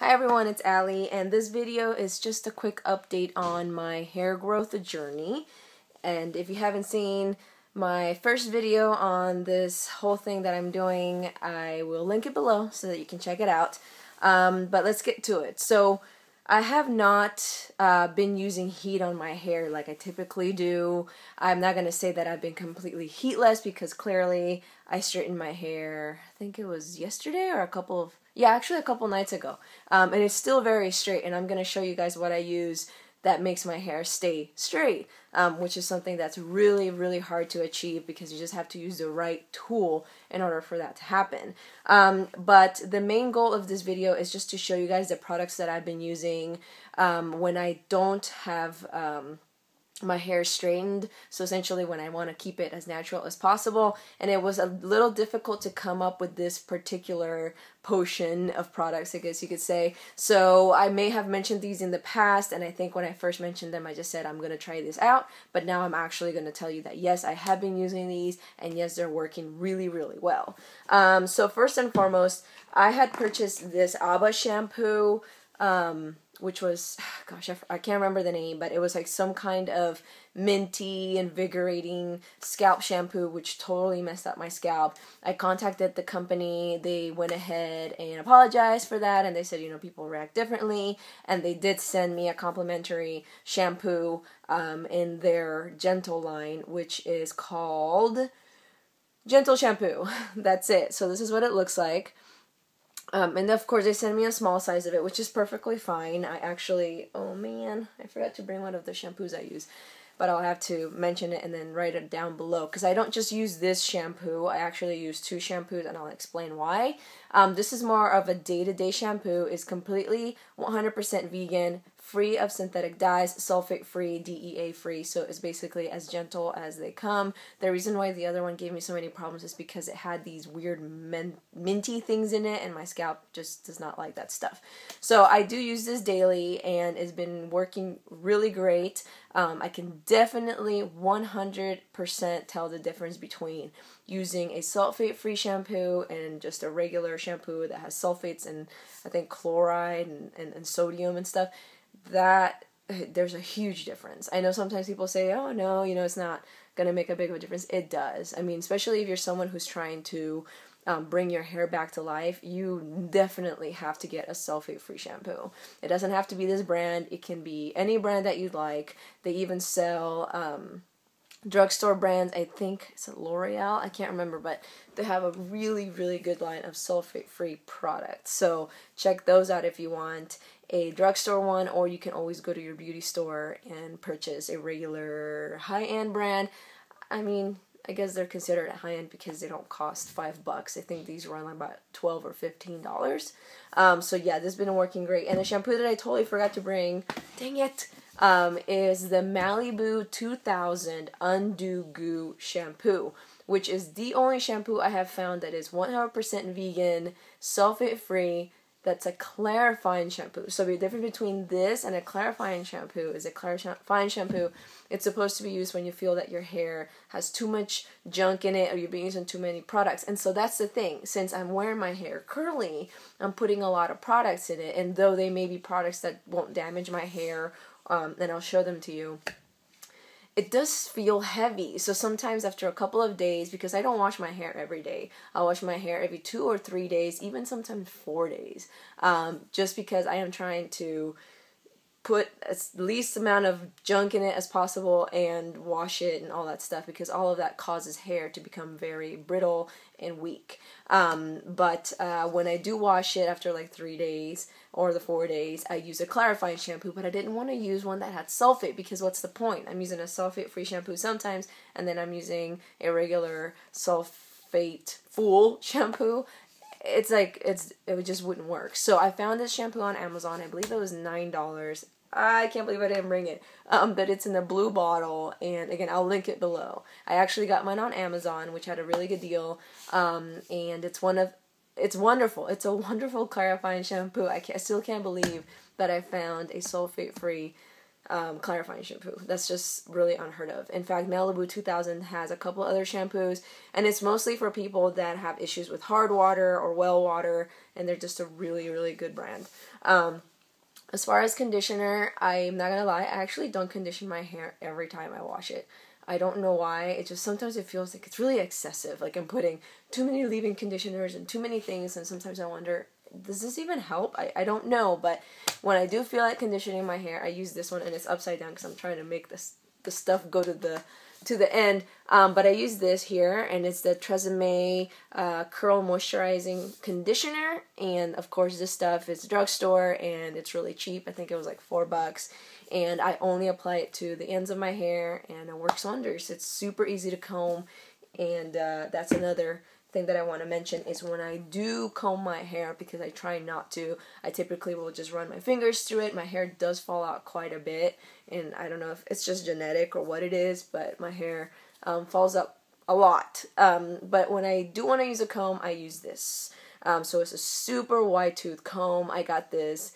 Hi everyone, it's Allie, and this video is just a quick update on my hair growth journey. And if you haven't seen my first video on this whole thing that I'm doing, I will link it below so that you can check it out. But let's get to it. So I have not been using heat on my hair like I typically do. I'm not going to say that I've been completely heatless because clearly I straightened my hair, I think it was yesterday or a couple nights ago. And it's still very straight, and I'm going to show you guys what I use that makes my hair stay straight, which is something that's really, really hard to achieve because you just have to use the right tool in order for that to happen. But the main goal of this video is just to show you guys the products that I've been using when I don't have my hair straightened, so essentially when I want to keep it as natural as possible. And it was a little difficult to come up with this particular potion of products, I guess you could say. So I may have mentioned these in the past, and I think when I first mentioned them I just said I'm going to try this out, but now I'm actually going to tell you that yes, I have been using these, and yes, they're working really, really well. So first and foremost, I had purchased this ABBA shampoo, which was, gosh, I can't remember the name, but it was like some kind of minty, invigorating scalp shampoo, which totally messed up my scalp. I contacted the company, they went ahead and apologized for that, and they said, you know, people react differently, and they did send me a complimentary shampoo in their Gentle line, which is called Gentle Shampoo. That's it. So this is what it looks like. And of course they sent me a small size of it, which is perfectly fine. I actually, oh man, I forgot to bring one of the shampoos I use, but I'll have to mention it and then write it down below, because I don't just use this shampoo, I actually use two shampoos, and I'll explain why. This is more of a day-to-day shampoo. It's completely 100% vegan, free of synthetic dyes, sulfate-free, DEA-free, so it's basically as gentle as they come. The reason why the other one gave me so many problems is because it had these weird minty things in it, and my scalp just does not like that stuff. So I do use this daily, and it's been working really great. I can definitely 100% tell the difference between using a sulfate-free shampoo and just a regular shampoo that has sulfates and I think chloride and sodium and stuff. That there's a huge difference. I know sometimes people say, oh no, you know, it's not gonna make a big of a difference. It does. I mean, especially if you're someone who's trying to bring your hair back to life, you definitely have to get a sulfate-free shampoo. It doesn't have to be this brand. It can be any brand that you'd like. They even sell drugstore brands. I think it's L'Oreal. I can't remember, but they have a really, really good line of sulfate-free products. So check those out if you want a drugstore one, or you can always go to your beauty store and purchase a regular high-end brand. I mean, I guess they're considered high-end because they don't cost $5. I think these run like about $12 or $15. So yeah, this has been working great. And the shampoo that I totally forgot to bring, dang it, is the Malibu 2000 Undo Goo shampoo, which is the only shampoo I have found that is 100% vegan, sulfate-free, that's a clarifying shampoo. So the difference between this and a clarifying shampoo is a clarifying shampoo, it's supposed to be used when you feel that your hair has too much junk in it or you're using too many products. And so that's the thing. Since I'm wearing my hair curly, I'm putting a lot of products in it. And though they may be products that won't damage my hair, and I'll show them to you, it does feel heavy. So sometimes after a couple of days, because I don't wash my hair every day, I'll wash my hair every 2 or 3 days, even sometimes 4 days, just because I am trying to put as least amount of junk in it as possible and wash it and all that stuff, because all of that causes hair to become very brittle and weak. But when I do wash it after like 3 days or the 4 days, I use a clarifying shampoo, but I didn't want to use one that had sulfate, because what's the point? I'm using a sulfate-free shampoo sometimes, and then I'm using a regular sulfate-full shampoo. It's like, it just wouldn't work. So I found this shampoo on Amazon. I believe it was $9. I can't believe I didn't bring it. But it's in a blue bottle, and again, I'll link it below. I actually got mine on Amazon, which had a really good deal, and it's wonderful. It's a wonderful clarifying shampoo. I still can't believe that I found a sulfate-free clarifying shampoo. That's just really unheard of. In fact, Malibu 2000 has a couple other shampoos, and it's mostly for people that have issues with hard water or well water, and they're just a really, really good brand. As far as conditioner, I'm not gonna lie, I actually don't condition my hair every time I wash it. I don't know why, it just sometimes it feels like it's really excessive, like I'm putting too many leave-in conditioners and too many things, and sometimes I wonder, does this even help? I don't know, but when I do feel like conditioning my hair, I use this one, and it's upside down because I'm trying to make the stuff go to the end. But I use this here, and it's the Tresemme Curl Moisturizing Conditioner, and of course this stuff is drugstore, and it's really cheap. I think it was like $4, and I only apply it to the ends of my hair, and it works wonders. It's super easy to comb, and that's another thing that I want to mention is when I do comb my hair, because I try not to, I typically will just run my fingers through it. My hair does fall out quite a bit, and I don't know if it's just genetic or what it is, but my hair falls out a lot. But when I do want to use a comb, I use this. So it's a super wide tooth comb. I got this,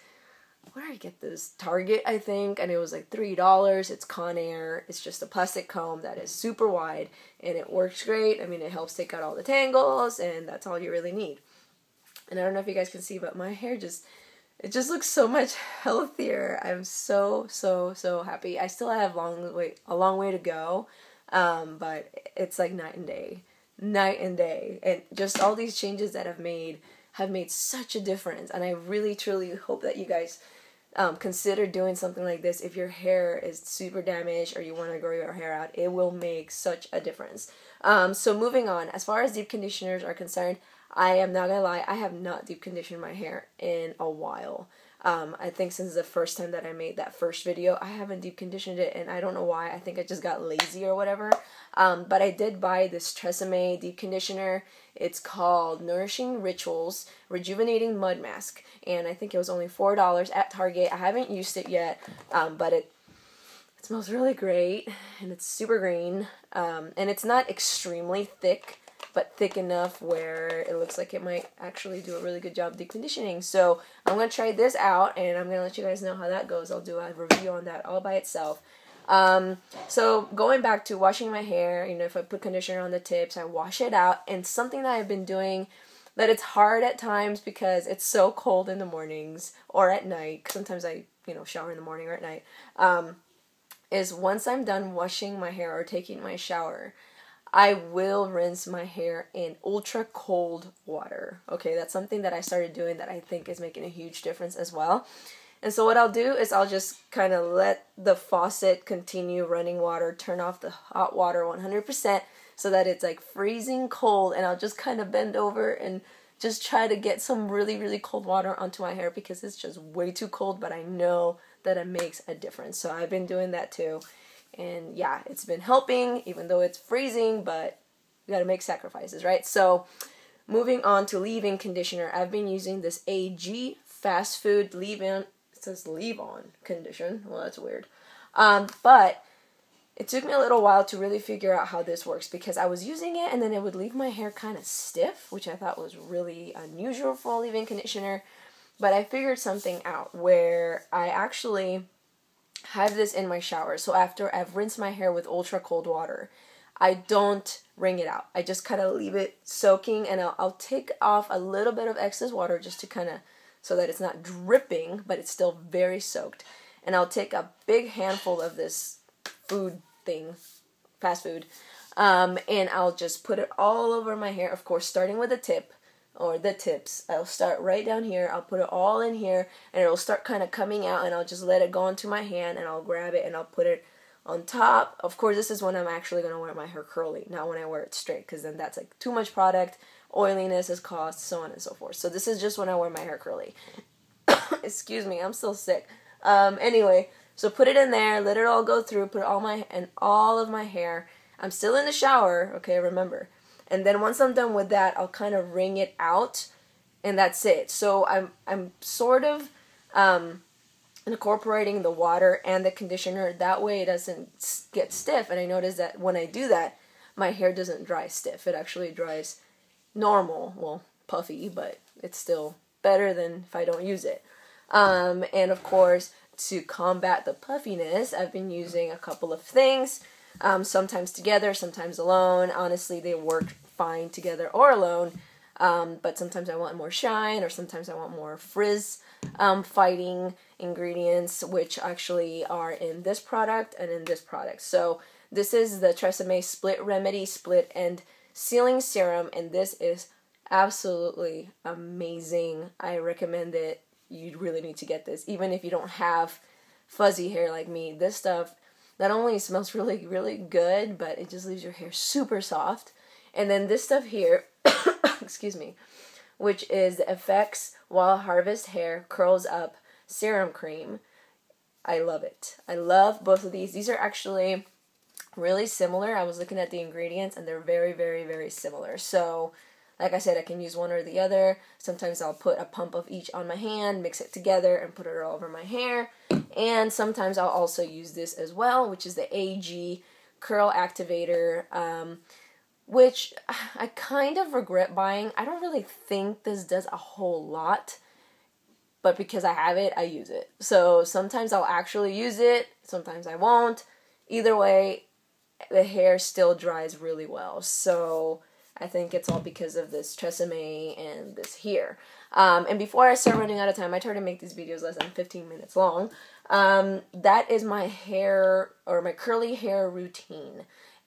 where did I get this? Target, I think, and it was like $3. It's Conair. It's just a plastic comb that is super wide, and it works great. I mean, it helps take out all the tangles, and that's all you really need. And I don't know if you guys can see, but my hair it just looks so much healthier. I'm so happy. I still have a long way to go, but it's like night and day. And just all these changes that I've made have made such a difference, and I really truly hope that you guys consider doing something like this. If your hair is super damaged or you want to grow your hair out, it will make such a difference. So moving on, as far as deep conditioners are concerned, I am not gonna lie, I have not deep conditioned my hair in a while. I think since the first time that I made that first video, I haven't deep conditioned it, and I don't know why. I think I just got lazy or whatever. But I did buy this Tresemme deep conditioner. It's called Nourishing Rituals Rejuvenating Mud Mask, and I think it was only $4 at Target. I haven't used it yet, but it smells really great, and it's super green, and it's not extremely thick, but thick enough where it looks like it might actually do a really good job deep conditioning. So I'm going to try this out, and I'm going to let you guys know how that goes. I'll do a review on that all by itself. So going back to washing my hair, you know, if I put conditioner on the tips, I wash it out, and something that I've been doing that it's hard at times because it's so cold in the mornings or at night, sometimes I, you know, shower in the morning or at night, is once I'm done washing my hair or taking my shower, I will rinse my hair in ultra cold water. Okay, that's something that I started doing that I think is making a huge difference as well. And so what I'll do is I'll just kind of let the faucet continue running water, turn off the hot water 100% so that it's like freezing cold, and I'll just kind of bend over and just try to get some really, really cold water onto my hair because it's just way too cold, but I know that it makes a difference. So I've been doing that too. And yeah, it's been helping, even though it's freezing, but you gotta make sacrifices, right? So moving on to leave-in conditioner, I've been using this AG fast food leave-in, it says leave-on condition. Well, that's weird. But it took me a little while to really figure out how this works because I was using it and then it would leave my hair kind of stiff, which I thought was really unusual for a leave-in conditioner. But I figured something out where I actually have this in my shower. So after I've rinsed my hair with ultra cold water, I don't wring it out. I just kind of leave it soaking, and I'll take off a little bit of excess water just to kind of, so that it's not dripping, but it's still very soaked. And I'll take a big handful of this food thing, fast food, and I'll just put it all over my hair, of course, starting with the tip, or the tips. I'll start right down here, I'll put it all in here, and it'll start kind of coming out, and I'll just let it go into my hand, and I'll grab it, and I'll put it on top. Of course, this is when I'm actually going to wear my hair curly, not when I wear it straight, because then that's like too much product, oiliness is caused, so on and so forth. So this is just when I wear my hair curly. Excuse me, I'm still sick. Anyway, so put it in there, let it all go through, put all of my hair. I'm still in the shower, okay, remember. And then once I'm done with that, I'll kind of wring it out, and that's it. So I'm sort of incorporating the water and the conditioner. That way it doesn't get stiff. And I notice that when I do that, my hair doesn't dry stiff. It actually dries normal. Well, puffy, but it's still better than if I don't use it. And of course, to combat the puffiness, I've been using a couple of things, sometimes together, sometimes alone. Honestly, they work fine together or alone, but sometimes I want more shine, or sometimes I want more frizz fighting ingredients, which actually are in this product and in this product. So this is the Tresemme Split Remedy Split End Sealing Serum, and this is absolutely amazing. I recommend it. You really need to get this. Even if you don't have fuzzy hair like me, this stuff not only smells really, really good, but it just leaves your hair super soft. And then this stuff here, excuse me, which is the FX Wild Harvest Hair Curls Up Serum Cream. I love it. I love both of these. These are actually really similar. I was looking at the ingredients and they're very, very, very similar. So like I said, I can use one or the other. Sometimes I'll put a pump of each on my hand, mix it together, and put it all over my hair. And sometimes I'll also use this as well, which is the AG Curl Activator, which I kind of regret buying. I don't really think this does a whole lot, but because I have it, I use it. So sometimes I'll actually use it, sometimes I won't. Either way, the hair still dries really well. So I think it's all because of this Tresemme and this here. And before I start running out of time, I try to make these videos less than 15 minutes long. That is my hair, or my curly hair routine.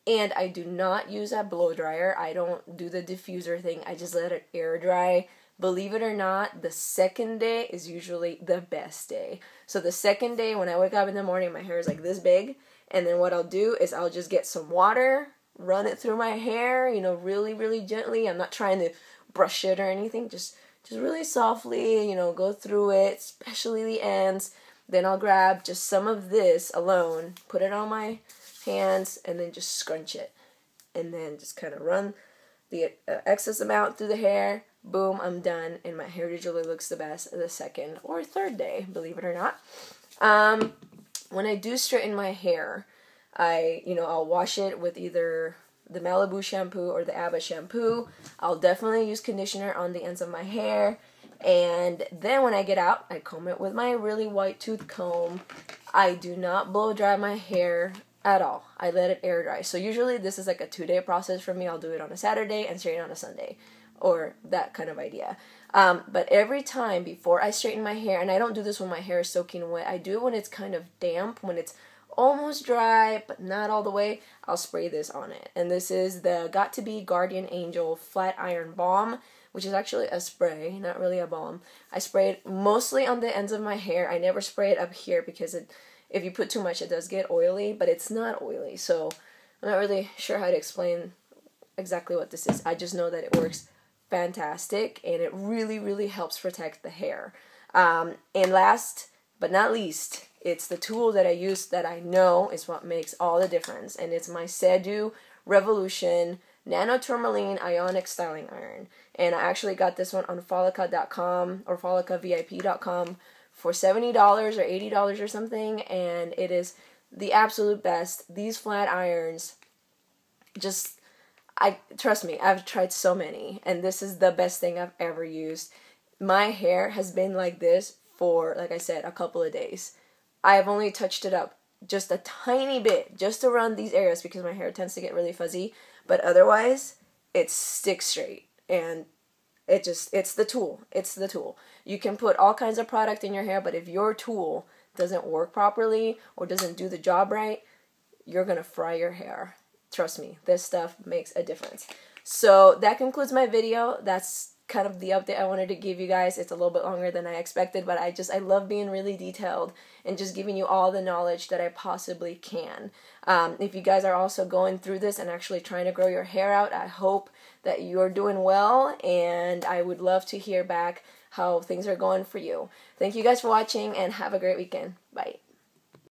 And I do not use a blow dryer. I don't do the diffuser thing. I just let it air dry. Believe it or not, the second day is usually the best day. So the second day, when I wake up in the morning, my hair is like this big. And then what I'll do is I'll just get some water, run it through my hair, you know, really, really gently. I'm not trying to brush it or anything. Just really softly, you know, go through it, especially the ends. Then I'll grab just some of this alone, put it on my hands, and then just scrunch it. And then just kind of run the excess amount through the hair. Boom, I'm done. And my hair usually looks the best the second or third day, believe it or not. When I do straighten my hair, I'll wash it with either the Malibu shampoo or the Abba shampoo. I'll definitely use conditioner on the ends of my hair. And then when I get out, I comb it with my really white tooth comb. I do not blow dry my hair at all. I let it air dry. So usually this is like a 2-day process for me. I'll do it on a Saturday and straighten on a Sunday, or that kind of idea. But every time before I straighten my hair, and I don't do this when my hair is soaking wet, I do it when it's kind of damp, when it's almost dry, but not all the way, I'll spray this on it. And this is the Got To Be Guardian Angel Flat Iron Balm, which is actually a spray, not really a balm. I spray it mostly on the ends of my hair. I never spray it up here because if you put too much, it does get oily, but it's not oily. So I'm not really sure how to explain exactly what this is. I just know that it works fantastic, and it really, really helps protect the hair. And last but not least, it's the tool that I use that I know is what makes all the difference, and it's my Sedu Revolution Nano Tourmaline Ionic Styling Iron. And I actually got this one on Folica.com or FolicaVIP.com for $70 or $80 or something, and it is the absolute best. These flat irons, trust me, I've tried so many, and this is the best thing I've ever used. My hair has been like this for, like I said, a couple of days. I have only touched it up just a tiny bit, just around these areas, because my hair tends to get really fuzzy, but otherwise, it sticks straight, and it's the tool. It's the tool. You can put all kinds of product in your hair, but if your tool doesn't work properly or doesn't do the job right, you're gonna fry your hair. Trust me, this stuff makes a difference. So that concludes my video. That's kind of the update I wanted to give you guys. It's a little bit longer than I expected, but I love being really detailed and just giving you all the knowledge that I possibly can. If you guys are also going through this and actually trying to grow your hair out, I hope that you're doing well, and I would love to hear back how things are going for you. Thank you guys for watching, and have a great weekend. Bye.